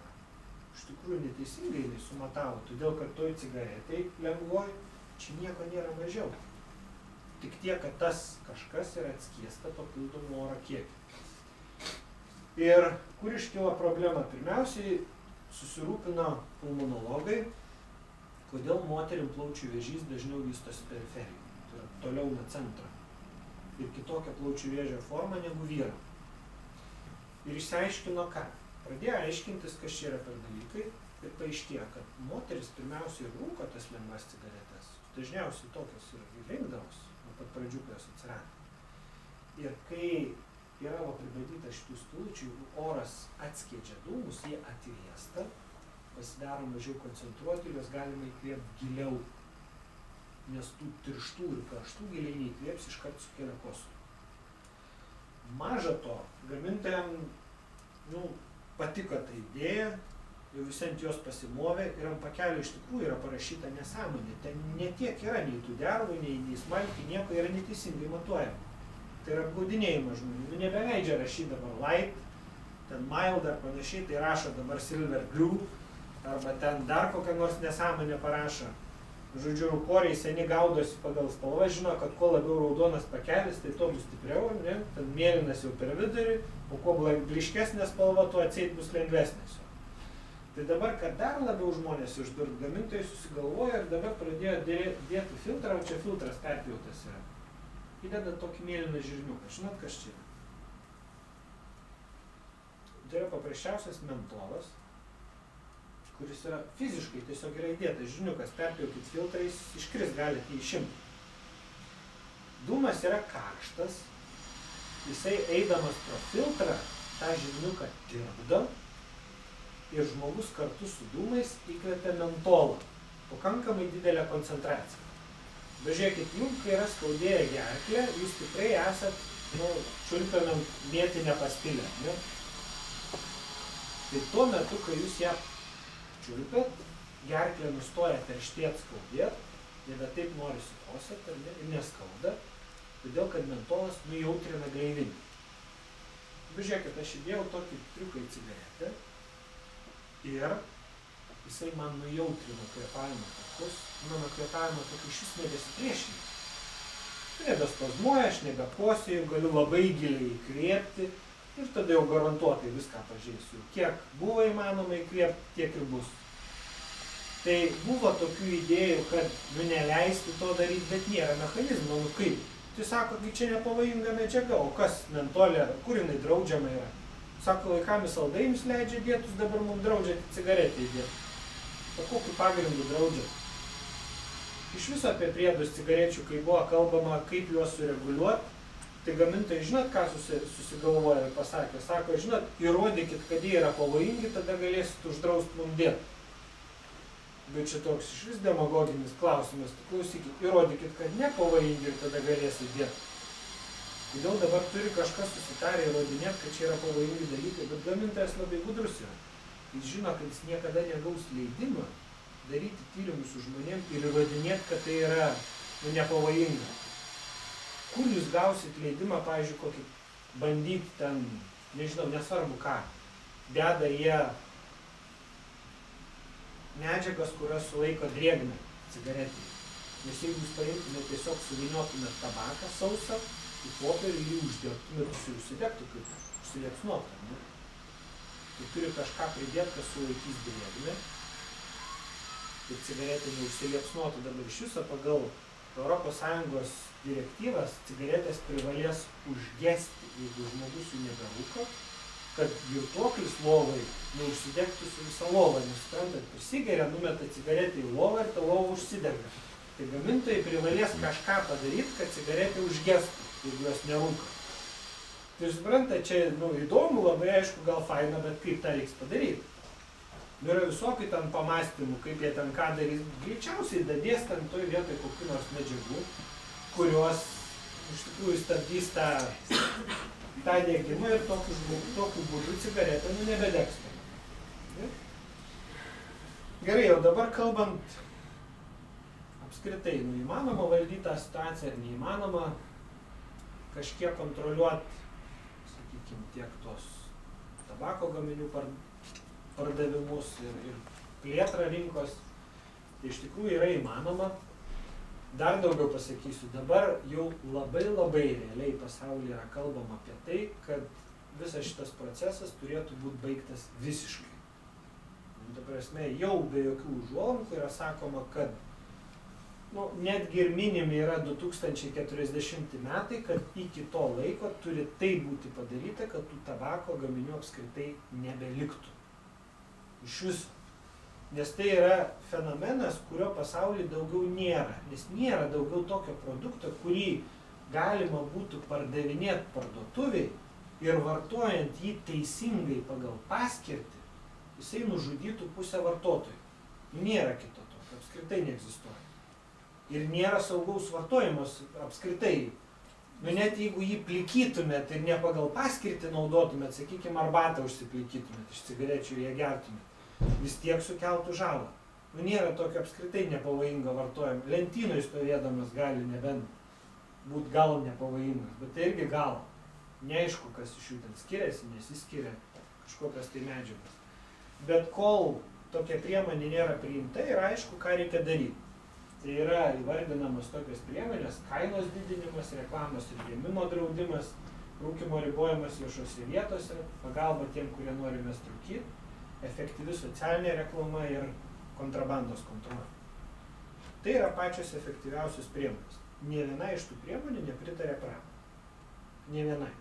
Iš tikrųjų neteisingai jinai sumatavo, todėl kad toj cigaretėj lengvoj čia nieko nėra mažiau. tik tiek, kad tas kažkas yra atskiesta papildomų oro kiekį. Ir kur iškilo problema? Pirmiausiai susirūpino pulmonologai, kodėl moterim plaučių vėžys dažniau vystosi periferijoje, tai yra toliau nuo centro ir kitokia plaučių vėžio forma negu vyram. Ir išsiaiškino ką? Pradėjo aiškintis, kas čia yra per dalykai ir paaiškėjo, kad moteris pirmiausiai rūko tas lengvas cigaretes, dažniausiai tokios ir rinkdavos, nuo pat pradžių, kai jos atsirado. Ir kai yra pribadyta šitų skylųčių, oras atskiedžia dūmus, jie atvėsta, pasidaro mažiau koncentruoti ir jos galima įkvėpti giliau, nes tų tirštų ir karštų giliai neįkvėps, iškart sukelia kosulį. Maža to, gamintojams patiko ta idėja, jau visi ant jos pasimovė ir ant pakelio iš tikrųjų yra parašyta nesąmonė. Ten netiek yra nei tų dervų, nei smalkių, nieko yra neteisingai matuojama. Tai yra apgaudinėjimas žmonių. Nebeleidžia rašyti dabar light, ten mild ar panašiai, tai rašo dabar silver blue, arba ten dar kokią nors nesąmonę parašo. Žodžiu, rūkoriai seni gaudosi pagal spalvą, žino, kad kuo labiau raudonas pakelis, tai tuo bus stipriau, ne? Ten mėlynas jau per vidurį, o kuo blyškesnė spalva, tuo atseit bus lengvesnis. Tai dabar, kad dar labiau žmonės išdurt, gamintojai susigalvoja ir dabar pradėjo dėti filtrą, o čia filtras perpjautas yra. Įdeda tokį mėlyną žirniuką. Žinot, kas čia yra? Tai yra paprasčiausias mentolas, kuris yra fiziškai tiesiog yra įdėtas žirniukas, perpjaukit filtrais, iškris galite jį išimti. Dūmas yra karštas, jisai eidamas pro filtrą tą žirniuką tirpdo ir žmogus kartu su dūmais įkvepia mentolą, pakankamai didelę koncentraciją. Važiuokit, jums, kai yra skaudėję gerklę, jūs tikrai esat, čiulpiamėm mėtinę pastilę, ne? Tai tuo metu, kai jūs ją čiulpėt, gerklė nustoja perštėt skaudėt, nebe taip norisi kosėt ir neskauda, todėl kad mentolas nujautrina gleivinę. Važiuokit, aš įdėjau tokį triuką į cigaretę ir jisai man nujautrino kvėpavimo takus, mano kvėpavimo takai šis nebesipriešina. Nebespazmuoja, aš nebekosėju, galiu labai giliai įkvėpti ir tada jau garantuotai viską pažeisiu. Kiek buvo įmanoma įkvėpti, tiek ir bus. Tai buvo tokių idėjų, kad neleisti to daryti, bet nėra mechanizmo. Kaip? Tai sako, kai čia nepavojinga medžiaga, o kas mentolė, kur jinai draudžiama yra? Sako, vaikam į saldainius leidžia dėtus, dabar mums draudžia cigaretę įdėti. O kokiu pagrindu draudžia? Iš viso apie priedus cigarečių, kai buvo kalbama, kaip juos sureguliuoti, tai gamintojai, žinot, ką susigalvoja ir pasakė? Sako, žinot, įrodykit, kad jie yra pavojingi, tada galėsit uždrausti mums dėti. Bet čia toks iš vis demagoginis klausimas, tai klausykit, įrodykit, kad nepavojingi ir tada galėsit dėti. Kodėl dabar turi kažkas susitarę įrodinėti, kad čia yra pavojingi dalykai, bet gamintojas labai gudrus yra. Jis žino, kad jis niekada negaus leidimą daryti tyrimus su žmonėm ir įrodinėti, kad tai yra nepavojinga. Kur jūs gausit leidimą, pavyzdžiui, kokį bandyti ten, nežinau, nesvarbu ką, deda jie medžiagas, kurios sulaiko drėgmę cigaretėje. Nes jeigu jūs paimtumėte tiesiog suvyniotumėte tabaką sausą, į popierių jį uždėtumėte, jis užsidegtų kaip užsiliepsnuotų. Tai turi kažką pridėti, kas sulaikys drėgmę. Tai cigaretė neužsiliepsnuotų. Dabar iš viso pagal ES direktyvas cigaretės privalės užgesti, jeigu žmogus jų neberūko, kad girtuoklis lovai neužsidegtų su visa lova, nes suprantat, prisigeria, numeta cigaretę į lovą ir ta lova užsidega. Tai gamintojai privalės kažką padaryti, kad cigaretė užgestų, jeigu jos nerūko. Tai suprantat, čia įdomu, labai aišku, gal faina, bet kaip tą reiks padaryti. Yra visokių ten pamastymų, kaip jie ten ką darys. Greičiausiai dadės ten toj vietoj kokių nors medžiagų, kurios iš tikrųjų stabdys tą degimą ir tokiu būdu cigaretė nebedegs. Gerai, o dabar kalbant apskritai, įmanoma valdyti tą situaciją ar neįmanoma kažkiek kontroliuoti, sakykime, tiek tos tabako gaminių pardavimus ir plėtrą rinkos. Tai iš tikrųjų yra įmanoma, Dar daugiau pasakysiu, dabar jau labai realiai pasaulyje yra kalbama apie tai, kad visas šitas procesas turėtų būti baigtas visiškai. Ta prasme, jau be jokių užuolankų yra sakoma, kad netgi ir minimi yra 2040 metai, kad iki to laiko turi tai būti padaryta, kad tų tabako gaminių apskritai nebeliktų. Iš viso. Nes tai yra fenomenas, kurio pasaulyje daugiau nėra. Nes nėra daugiau tokio produkto, kurį galima būtų pardavinėti parduotuviai ir vartojant jį teisingai pagal paskirtį, jisai nužudytų pusę vartotojų. Nėra kito tokio, apskritai neegzistuoja. Ir nėra saugaus vartojimas apskritai. Net jeigu jį plikytumėt ir ne pagal paskirtį naudotumėt, sakykime, arbatą užsiplikytumėt iš cigarečių ir ją gertumėt, vis tiek sukeltų žalą. Nėra tokio apskritai nepavojingo vartojimo. Lentynoj stovėdamas gali nebent būti gal nepavojingas, bet tai irgi gal. Neaišku, kas iš jų ten skiriasi, nesiskiria kažkokios tai medžiagos. Bet kol tokia priemonė nėra priimta, yra aišku, ką reikia daryti. Tai yra įvardinamas tokios priemonės, kainos didinimas, reklamos ir rėmimo draudimas, rūkymo ribojimas viešose vietose, pagalba tiem, kurie nori mest rūkyti, efektyvi socialinė reklama ir kontrabandos kontrolė. Tai yra pačios efektyviausios priemonės. Nė viena iš tų priemonių nepritarė pramonė. Nė vienai.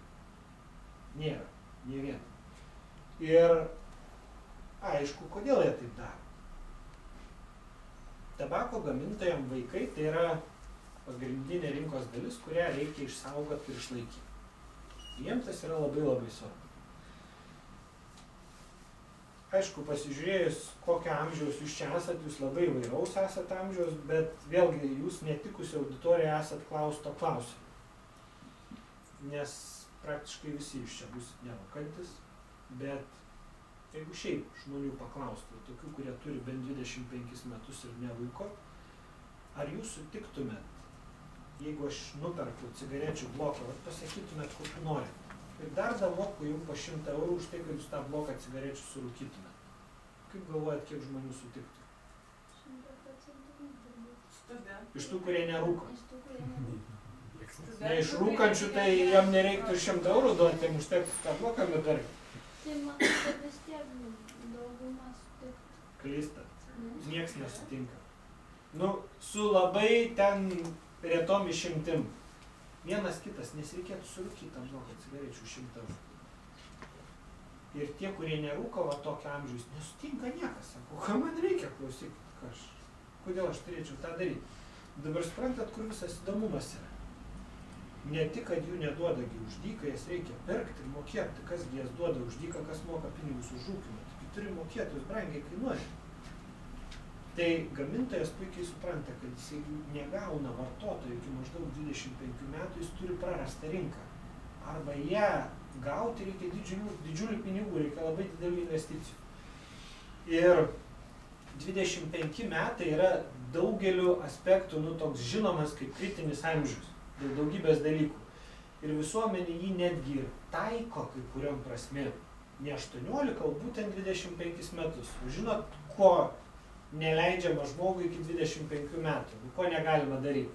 Nėra. Nė viena. Ir aišku, kodėl jie taip daro. Tabako gamintojams vaikai tai yra pagrindinė rinkos dalis, kurią reikia išsaugoti ir išlaikyti. Jiems tas yra labai svarbu. Aišku, pasižiūrėjus, kokio amžiaus jūs čia esat, jūs labai įvairaus esat amžiaus, bet vėlgi jūs netikusi auditorija esat klausto klausimą. Nes praktiškai visi iš čia bus nerūkantis, bet jeigu šiaip žmonių paklaustų, tokių, kurie turi bent 25 metus ir nerūko, ar jūs sutiktumėt, jeigu aš nuperku cigarečių bloką, pasakytumėt, kokiu norit. Ir dar damoku jums po 100 eurų už tai, kad jūs tą bloką cigarečių surūkytumėt. Kaip galvojat, kiek žmonių sutiktų? 100%. Iš tų, kurie nerūko. Ne Ne iš rūkančių, tai jam nereiktų 100 eurų duoti, jam užtektų tą bloką nupirkti. Tai man vis tiek dauguma sutiktų. Klysta. Nieks nesutinka. Su labai ten retom išimtim. Vienas kitas, nes reikėtų surūkyti tą bloką cigarečių 100 eurų. Ir tie, kurie nerūko, va tokio amžiaus, nesutinka niekas. Sako, ką man reikia, klausykit, kodėl aš turėčiau tą daryti. Dabar suprantat, kur visas įdomumas yra. Ne tik, kad jų neduoda už dyką, jas reikia pirkti ir mokėti. Kasgi jas duoda už dyką, kas moka pinigus už rūkymą. Tik turi mokėti, jūs brangiai kainuoja. Tai gamintojas puikiai supranta, kad jis negauna vartotojų iki maždaug 25 metų, jis turi prarastą rinką. Arba ją gauti reikia didžiulių pinigų, reikia labai didelių investicijų. Ir 25 metai yra daugeliu aspektų toks žinomas kaip kritinis amžius, dėl daugybės dalykų. Ir visuomenė jį netgi taiko kai kuriom prasmėm. Ne 18, o būtent 25 metus. Žinot, ko neleidžiama žmogui iki 25 metų, ko negalima daryti.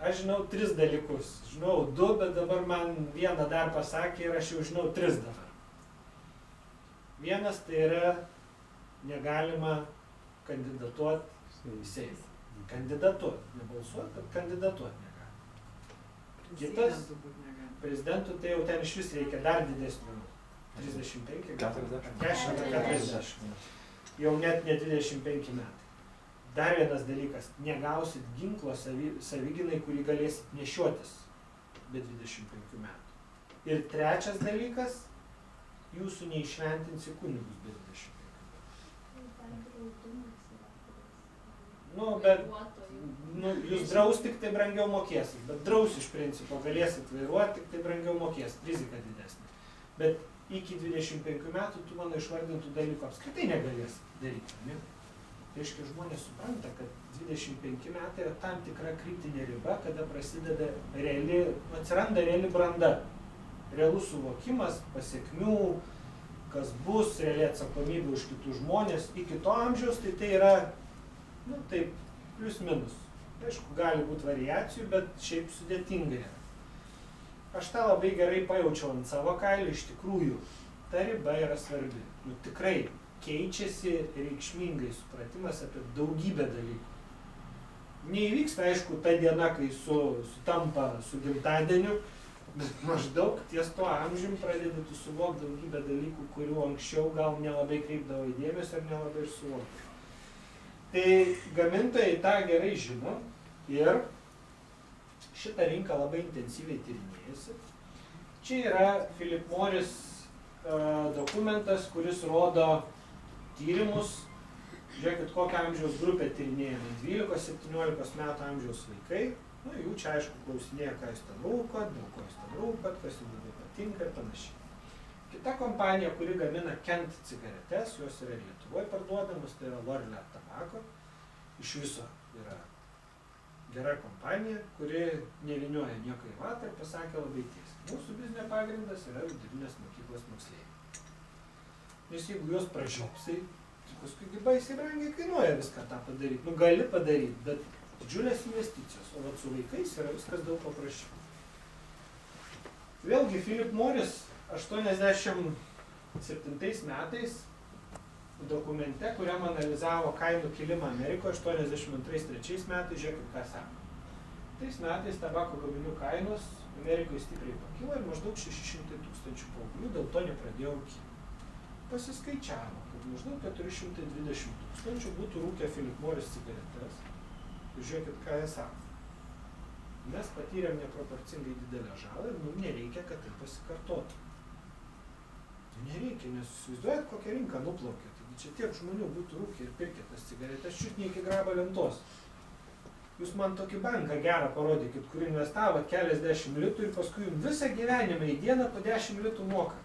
Aš žinau 3 dalykus. Žinau 2, bet dabar man vieną dar pasakė ir aš jau žinau 3 dabar. Vienas tai yra negalima kandidatuoti į Seimą. Kandidatuoti, nebalsuoti, bet kandidatuoti negalima. Kitas, prezidentų tai jau ten iš vis reikia dar didesnių. 35, 40. Jau net ne 25 metai. Dar vienas dalykas, negausit ginklo savigynai, kurį galėsit nešiotis be 25 metų. Ir trečias dalykas, jūsų neišventinsi kunigus be 25 metų. Bet jūs draus tik tai brangiau mokėsit, bet draus iš principo galėsit vairuoti, tik tai brangiau mokėsit, rizika didesnė. Bet iki 25 metų tų mano išvardintų dalykų apskritai negalės daryti. Ne? Tai reiškia, žmonės supranta, kad 25 metai yra tam tikra kritinė riba, kada prasideda atsiranda reali branda. Realus suvokimas, pasekmių, kas bus, reali atsakomybė už kitus žmonės. Iki to amžiaus tai yra, taip, plius minus. Aišku, gali būti variacijų, bet šiaip sudėtingai yra. Aš tą labai gerai pajaučiau ant savo kailį, iš tikrųjų, ta riba yra svarbi. Nu, tikrai keičiasi reikšmingai supratimas apie daugybę dalykų. Neįvyksta, aišku, ta diena, kai sutampa su gimtadieniu, bet maždaug ties to amžium pradedi tu suvokti daugybę dalykų, kurių anksčiau gal nelabai kreipdavo į dėmesį ar nelabai ir suvokti. Tai gamintojai tą gerai žino ir šitą rinką labai intensyviai tyrinėjasi. Čia yra Philip Morris dokumentas, kuris rodo tyrimus. Žiūrėkit, kokią amžiaus grupę tyrinėjame. 12-17 metų amžiaus vaikai. Nu, jų čia aišku klausinėja, ką jūs ten rūkot, dėl ko jūs ten rūkot, kas jums labai patinka ir panašiai. Kita kompanija, kuri gamina Kent cigaretes, jos yra Lietuvoje parduodamas, tai yra Lorillard Tobacco. Iš viso yra gera kompanija, kuri nevinioja nieko į vatą ir pasakė labai tiesiai. Mūsų biznio pagrindas yra vidurinės mokyklos moksleiviai. Nes jeigu juos pražiopsai, paskui baisiai brangiai kainuoja viską tą padaryti. Nu, gali padaryti, bet didžiulės investicijos, o vat su vaikais yra viskas daug paprasčiau. Vėlgi, Philip Morris 87 metais dokumente, kuriam analizavo kainų kilimą Amerikoje 82-83 metais, žiūrėkit, ką sako. Tais metais tabako gaminių kainos Amerikoje stipriai pakilo ir maždaug 600 tūkstančių paauglių dėl to nepradėjo rūkyti. Pasiskaičiavo, kad maždaug 420 tūkstančių būtų rūkę Philip Morris cigaretes. Ir žiūrėkit, ką jie sako. Mes patyrėm neproporcingai didelę žalą ir mums nereikia, kad tai pasikartotų. Nereikia, nes įsivaizduojat, kokią rinką nuplaukė. Taigi čia tiek žmonių būtų rūkę ir pirkė tas cigaretes, čiut ne iki grabo lentos. Jūs man tokį banką gerą parodykit, kur investavot keliasdešimt litų ir paskui jums visą gyvenimą į dieną po 10 litų moka.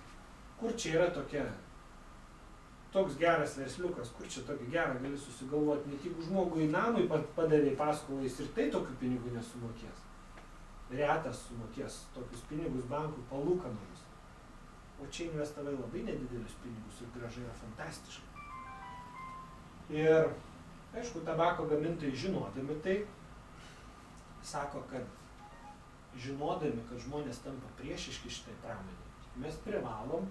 Kur čia yra toks geras versliukas, kur čia tokį gerą gali susigalvoti, net jeigu žmogui namui padavė paskolą, jis ir tai tokių pinigų nesumokės. Retas sumokės tokius pinigus bankų palūkanomis. O čia investavai labai nedidelius pinigus ir grąža yra fantastiška. Ir, aišku, tabako gamintojai žinodami tai, sako, kad žinodami, kad žmonės tampa priešiški šitai pramonei, mes privalom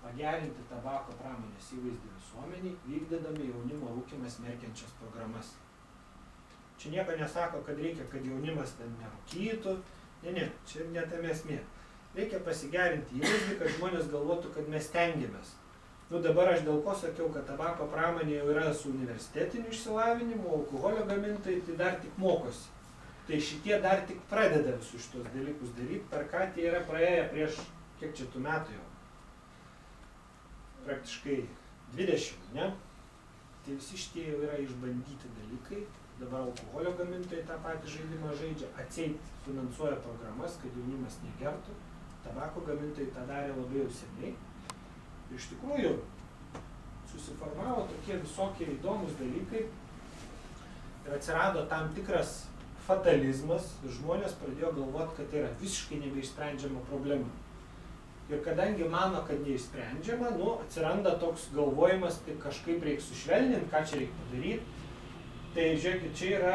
pagerinti tabako pramonės įvaizdį visuomeniai, vykdydami jaunimo rūkymą smerkiančias programas. Čia nieko nesako, kad reikia, kad jaunimas ten nerūkytų. Ne, čia ne tame esmė. Reikia pasigerinti įvaizdį, kad žmonės galvotų, kad mes stengiamės. Nu dabar aš dėl ko sakiau, kad tabako pramonė jau yra su universitetiniu išsilavinimu, o alkoholio gamintojai tai dar tik mokosi. Tai šitie dar tik pradeda visus šitos dalykus daryti, per ką tie yra praėję prieš kiek čia tų metų jau. Praktiškai 20, ne? Tai visi šitie jau yra išbandyti dalykai. Dabar alkoholio gamintojai tą patį žaidimą žaidžia, atseit finansuoja programas, kad jaunimas negertų. Tabako gamintojai tą darė labai jau seniai. Ir iš tikrųjų susiformavo tokie visokie įdomus dalykai ir atsirado tam tikras fatalizmas ir žmonės pradėjo galvoti, kad tai yra visiškai nebeišsprendžiama problema. Ir kadangi mano, kad neišsprendžiama, atsiranda toks galvojimas, tai kažkaip reikia sušvelninti, ką čia reikia padaryti. Tai žiūrėkit, čia yra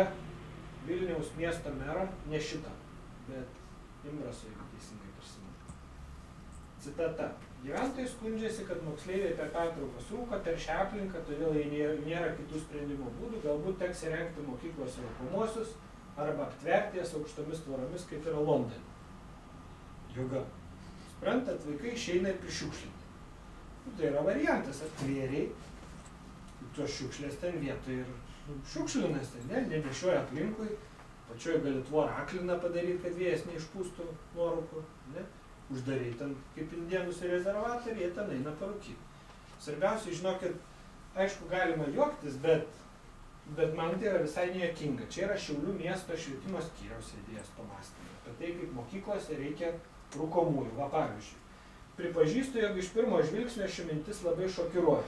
Vilniaus miesto mero, ne šitą, bet Imbraso, jeigu teisingai prisimenu. Citata. Gyventojai skundžiasi, kad moksleiviai per pertraukas rūko, teršia aplinką, todėl jei nėra kitų sprendimo būdų, galbūt teks įrengti mokyklose rūkomuosius arba aptverti jas aukštomis tvoromis, kaip yra Londone. Juga. Suprantat, vaikai išeina ir prišiukšlinti. Tai yra variantas, atvėriai, tos šiukšlės ten vietoj ir šiukšlinas ten, nenešioja aplinkui, pačioj gali tvorą akliną padaryti, kad vėjas neišpūstų nuorūkų, ne? Uždarai ten kaip indėnus ir rezervatą ir jie ten eina parūkyti. Svarbiausia, žinokit, aišku, galima juoktis, bet man tai yra visai nejuokinga. Čia yra Šiaulių miesto švietimo skyriaus idėjas pamąstymai. Apie tai, kaip mokyklose reikia rūkomųjų. Va, pavyzdžiui, pripažįstu, jog iš pirmo žvilgsnio ši mintis labai šokiruoja.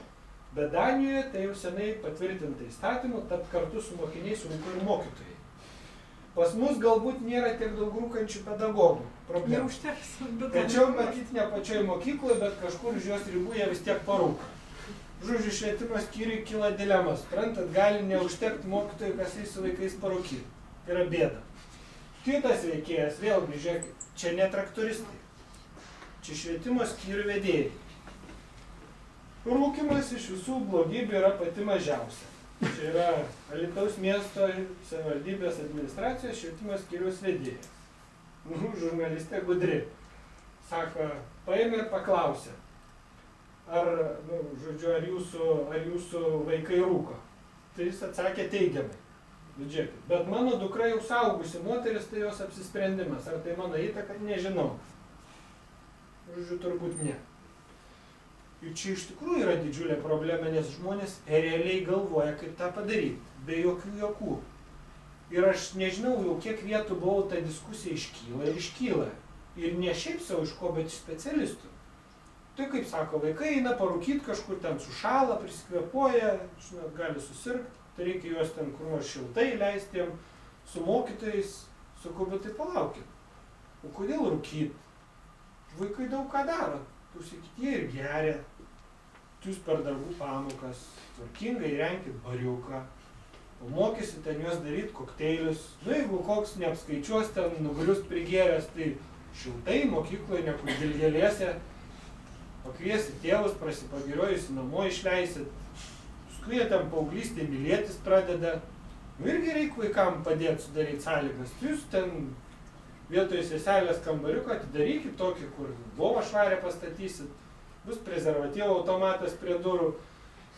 Bet Danijoje tai jau senai patvirtinta įstatymu, tad kartu su mokiniais rūko ir mokytojai. Pas mus galbūt nėra tiek daug rūkančių pedagogų. Tačiau matyt ne pačioj mokykloje, bet kažkur už jos ribų jie vis tiek parūko. Žodžiu, švietimo skyriui kyla dilema. Suprantat, gali neužtekti mokytojų, kas eis su vaikais parūkyti. Tai yra bėda. Kitas veikėjas, vėlgi, žiūrėkit, čia ne traktoristai. Čia švietimo skyrių vedėjai. Rūkymas iš visų blogybių yra pati mažiausia. Čia yra Alytaus miesto savivaldybės administracijos švietimo skyriaus vedėjas. Žurnalistė gudri. Sako, paėmė ir paklausė, ar jūsų vaikai rūko. Tai jis atsakė teigiamai. Žiūrėkit, bet mano dukra jau saugusi moteris, tai jos apsisprendimas. Ar tai mano įtaka, nežinau. Žodžiu, turbūt ne. Ir čia iš tikrųjų yra didžiulė problema, nes žmonės realiai galvoja, kaip tą padaryti, be jokių jokų. Ir aš nežinau, jau kiek vietų buvau, ta diskusija iškyla ir iškyla. Ir ne šiaip savo iš ko, bet iš specialistų. Tai kaip sako, vaikai eina parūkyti kažkur ten sušala, prisikvėpuoja, žinot, gali susirgti, tai reikia juos ten kur nors šiltai leisti jiem, su mokytojais, sakau, bet tai palaukit. O kodėl rūkyti? Vaikai daug ką daro. Klausykit, jie ir geria. Jūs per darbų pamokas, tvarkingai renkit bariuką, mokysit ten juos daryti kokteilius. Nu, jeigu koks neapskaičiuos ten nugrius prigėręs, tai šiltai mokykloje, nekur dilgėlėse, pakviesit tėvus, prasipagiriojusi namo išleisit. Paskui jie ten paauglystė mylėtis pradeda. Nu, irgi reikia vaikam padėti sudaryti sąlygas. Jūs ten vietoje seselės kambariuką atidarykit tokį, kur lovą švarę pastatysit, bus prezervatyvo automatas prie durų.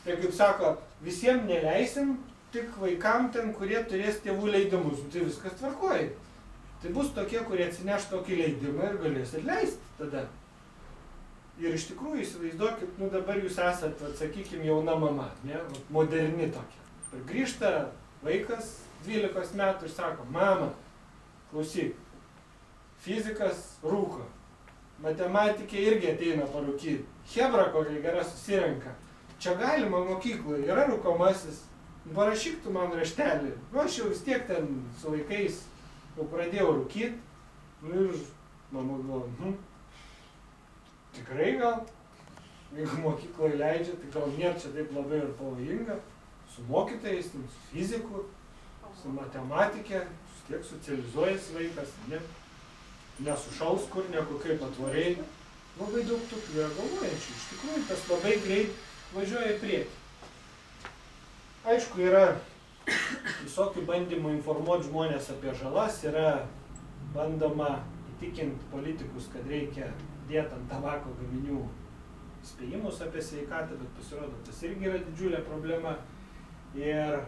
Tai kaip sako, visiems neleisim, tik vaikam ten, kurie turės tėvų leidimus. Tai viskas tvarkoja. Tai bus tokie, kurie atsineš tokį leidimą ir galės atleisti tada. Ir iš tikrųjų įsivaizduokit, nu dabar jūs esat, sakykime, jauna mama, ne, moderni tokia. Ir grįžta vaikas 12 metų ir sako, mama, klausyk, fizikas rūko, matematikė irgi ateina parūkyti, chebra kokia gera susirenka, čia galima mokykloje, yra rūkomasis, parašyk tu man raštelį, nu aš jau vis tiek ten su vaikais jau pradėjau rūkyti, nu ir mama galvoja, tikrai gal, jeigu mokykloje leidžia, tai gal nėra čia taip labai ir pavojinga, su mokytojais, su fiziku, su matematikė, vis tiek socializuojasi vaikas, nesušaus kur, nekokiai patvariai. Labai daug tokių yra galvojančių. Iš tikrųjų, tas labai greit važiuoja į priekį. Aišku, yra visokių bandymų informuoti žmonės apie žalas, yra bandoma įtikinti politikus, kad reikia dėti ant tabako gaminių spėjimus apie sveikatą, bet pasirodo, tas irgi yra didžiulė problema. Ir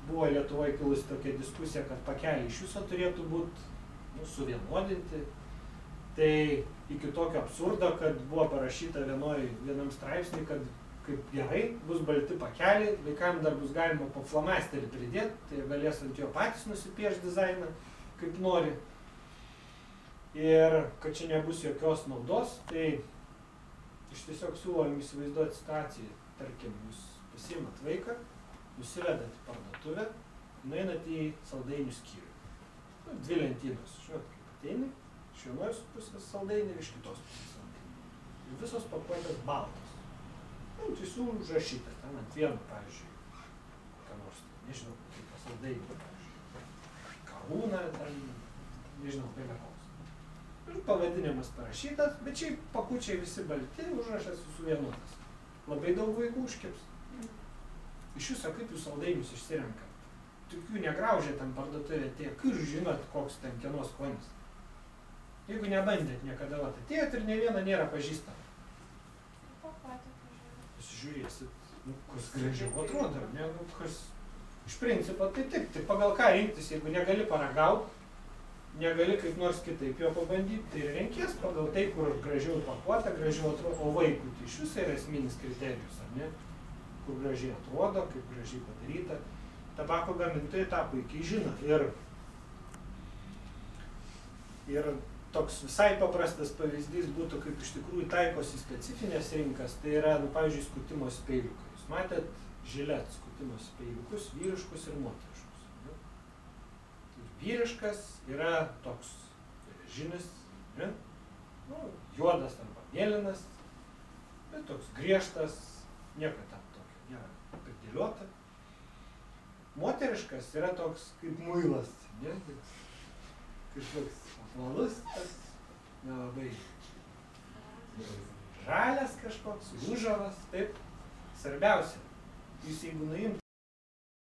buvo Lietuvoje kilusi tokia diskusija, kad pakeliai iš viso turėtų būti suvienodinti. Tai iki tokio absurdo, kad buvo parašyta vienam straipsnį, kad kaip gerai bus balti pakeliai, vaikams dar bus galima po flamasterį pridėti, tai galės ant jo patys nusipiešti dizainą, kaip nori. Ir kad čia nebus jokios naudos, tai iš tiesiog siūlom įsivaizduoti situaciją. Tarkim, jūs pasiimat vaiką, nusivedat į parduotuvę, nueinat į saldainių skyrių. 2 lentynos, žinot, kaip ateini, iš vienos pusės saldainį ir iš kitos pusės saldainį. Ir visos pakuotės baltos. Nu, tai siūlų užrašyta, ten ant vieno, pavyzdžiui, ką nors, nežinau, kaip saldainį, pavyzdžiui, karūną, ten, nežinau, belekoks. Ir pavadinimas parašytas, bet šiaip pakučiai visi balti, užrašas visų vienodas. Labai daug vaikų užkips. Iš viso, kaip jūs saldainius išsirenkat? Tokių negraužė ten parduotuvė atėjo, kur žinot, koks ten kieno skonis. Jeigu nebandėt niekada, atėjot ir ne viena nėra pažįstama. Pasižiūrėsit, nu, kas gražiau atrodo, ne, nu, kas... Iš principo, tai taip, tai pagal ką rinktis, jeigu negali paragauti, negali kaip nors kitaip jo pabandyti, tai renkies pagal tai, kur gražiau pakuota, gražiau atrodo, o vaikui tai iš viso yra esminis kriterijus, ar ne? Kur gražiai atrodo, kaip gražiai padaryta. Tabako gamintojai tą puikiai žino. Ir toks visai paprastas pavyzdys būtų, kaip iš tikrųjų taikosi specifinės rinkas, tai yra, nu, pavyzdžiui, skutimosi peiliukai. Jūs matėt Žilet skutimosi peiliukus, vyriškus ir moteriškus. Ir vyriškas yra toks geležinis, ne? Nu, juodas arba mėlynas, bet toks griežtas, Nieko ten tokio, nėra pridėliota. Moteriškas yra toks kaip muilas, ne? Kažkoks apvalus, tas nelabai žalias kažkoks, ružavas, taip. Svarbiausia, jūs jeigu nuimt